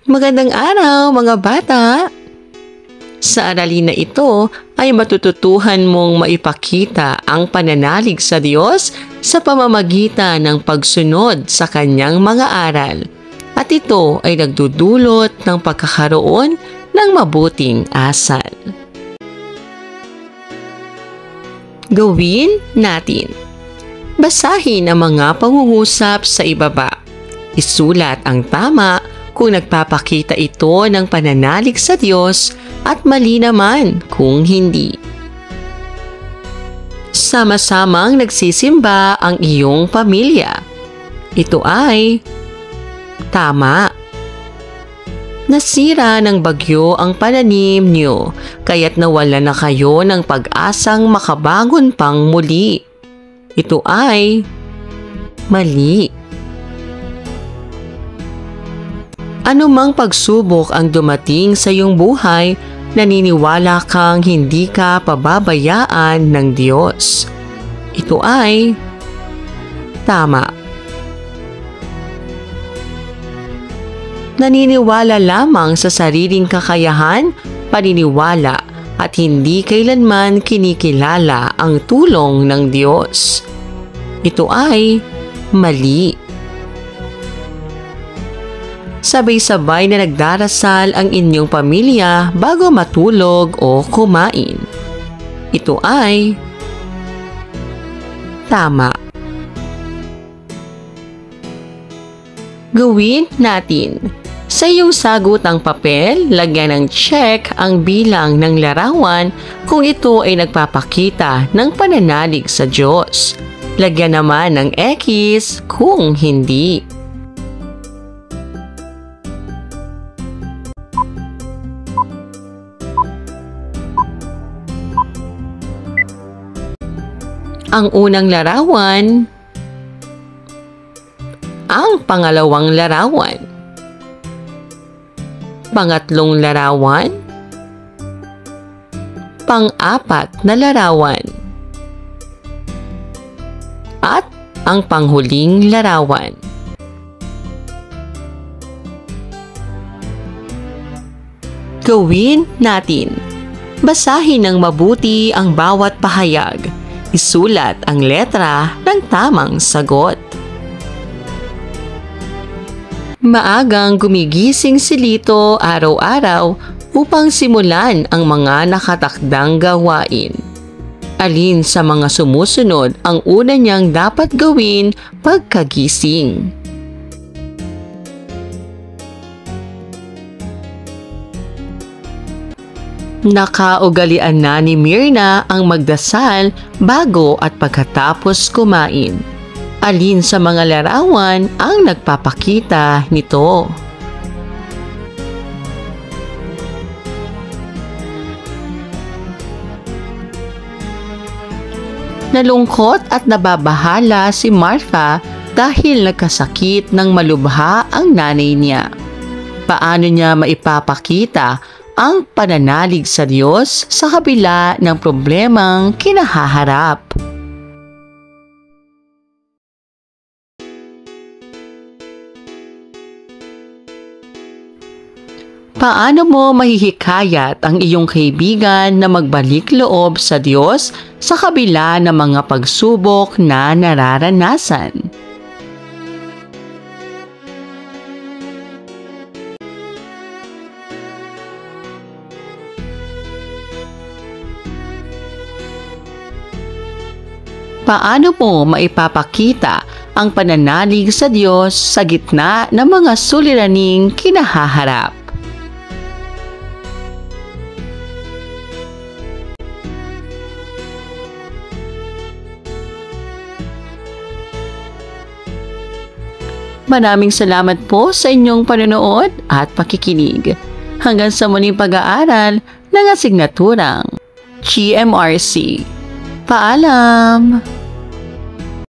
Magandang araw mga bata! Sa aralin na ito ay matututuhan mong maipakita ang pananalig sa Diyos sa pamamagitan ng pagsunod sa Kanyang mga aral. At ito ay nagdudulot ng pagkakaroon ng mabuting asal. Gawin natin. Basahin ang mga pangungusap sa ibaba. Isulat ang tama kung nagpapakita ito ng pananalig sa Diyos at mali naman kung hindi. Sama-samang nagsisimba ang iyong pamilya. Ito ay tama. Nasira ng bagyo ang pananim niyo, kaya't nawala na kayo ng pag-asang makabangon pang muli. Ito ay mali. Anumang pagsubok ang dumating sa iyong buhay, naniniwala kang hindi ka pababayaan ng Diyos. Ito ay tama. Naniniwala lamang sa sariling kakayahan, paniniwala at hindi kailanman kinikilala ang tulong ng Diyos. Ito ay mali. Sabay-sabay na nagdarasal ang inyong pamilya bago matulog o kumain. Ito ay tama. Gawin natin. Sa iyong sagutang papel, lagyan ng check ang bilang ng larawan kung ito ay nagpapakita ng pananalig sa Diyos. Lagyan naman ng X kung hindi. Ang unang larawan, ang pangalawang larawan, pangatlong larawan, pang-apat na larawan, at ang panghuling larawan. Gawin natin. Basahin ng mabuti ang bawat pahayag. Isulat ang letra ng tamang sagot. Maagang gumigising si Lito araw-araw upang simulan ang mga nakatakdang gawain. Alin sa mga sumusunod ang una niyang dapat gawin pagkagising? Nakaugalian na ni Mirna ang magdasal bago at pagkatapos kumain. Alin sa mga larawan ang nagpapakita nito? Nalungkot at nababahala si Martha dahil nagkasakit ng malubha ang nanay niya. Paano niya maipapakita ang pananalig sa Diyos sa kabila ng problemang kinahaharap? Paano mo mahihikayat ang iyong kaibigan na magbalik loob sa Diyos sa kabila ng mga pagsubok na nararanasan? Paano mo maipapakita ang pananalig sa Diyos sa gitna ng mga suliraning kinahaharap? Maraming salamat po sa inyong panonood at pakikinig. Hanggang sa muling pag-aaral ng asignaturang GMRC. Paalam!